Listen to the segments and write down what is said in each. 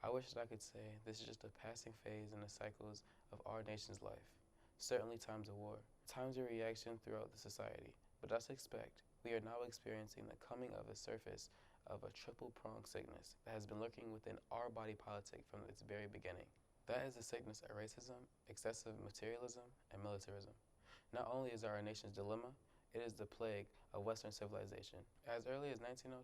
I wish that I could say this is just a passing phase in the cycles of our nation's life. Certainly times of war, times of reaction throughout the society. But as expect, we are now experiencing the coming of a surface of a triple-pronged sickness that has been lurking within our body politic from its very beginning. That is the sickness of racism, excessive materialism, and militarism. Not only is it our nation's dilemma, it is the plague of Western civilization. As early as 1906,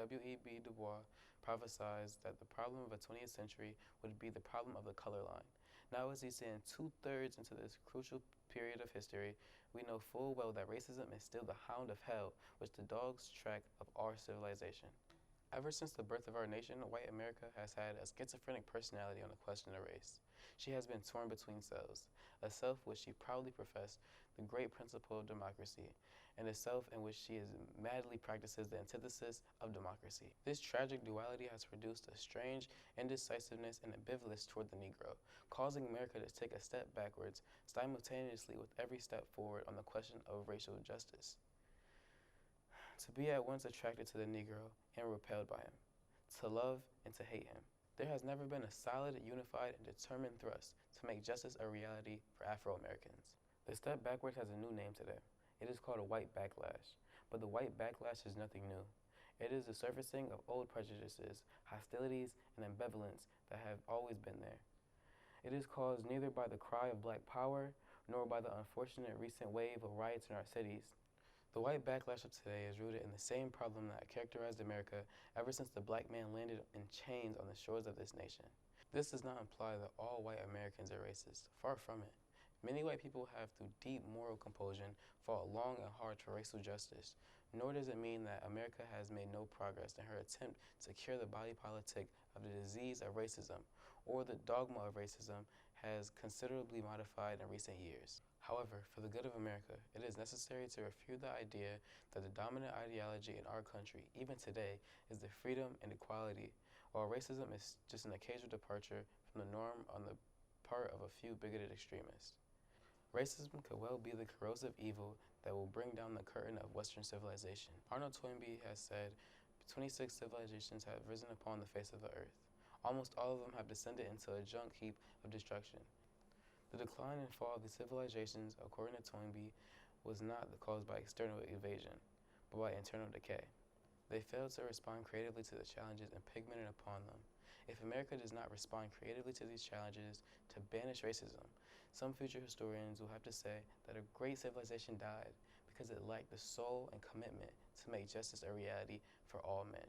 W.E.B. Du Bois prophesied that the problem of the 20th century would be the problem of the color line. Now, as he's saying two-thirds into this crucial period of history, we know full well that racism is still the hound of hell, which the dogs track of our civilization. Ever since the birth of our nation, white America has had a schizophrenic personality on the question of race. She has been torn between selves, a self which she proudly professed the great principle of democracy, and a self in which she madly practices the antithesis of democracy. This tragic duality has produced a strange indecisiveness and ambivalence toward the Negro, causing America to take a step backwards simultaneously with every step forward on the question of racial justice. To be at once attracted to the Negro and repelled by him, to love and to hate him. There has never been a solid, unified, and determined thrust to make justice a reality for Afro-Americans. The step backwards has a new name today. It is called a white backlash. But the white backlash is nothing new. It is the surfacing of old prejudices, hostilities, and ambivalence that have always been there. It is caused neither by the cry of black power, nor by the unfortunate recent wave of riots in our cities. The white backlash of today is rooted in the same problem that characterized America ever since the black man landed in chains on the shores of this nation. This does not imply that all white Americans are racist. Far from it. Many white people have, through deep moral compulsion, fought long and hard for racial justice, nor does it mean that America has made no progress in her attempt to cure the body politic of the disease of racism, or the dogma of racism has considerably modified in recent years. However, for the good of America, it is necessary to refute the idea that the dominant ideology in our country, even today, is the freedom and equality, while racism is just an occasional departure from the norm on the part of a few bigoted extremists. Racism could well be the corrosive evil that will bring down the curtain of Western civilization. Arnold Toynbee has said 26 civilizations have risen upon the face of the earth. Almost all of them have descended into a junk heap of destruction. The decline and fall of these civilizations, according to Toynbee, was not caused by external invasion, but by internal decay. They failed to respond creatively to the challenges impinging upon them. If America does not respond creatively to these challenges to banish racism, some future historians will have to say that a great civilization died because it lacked the soul and commitment to make justice a reality for all men.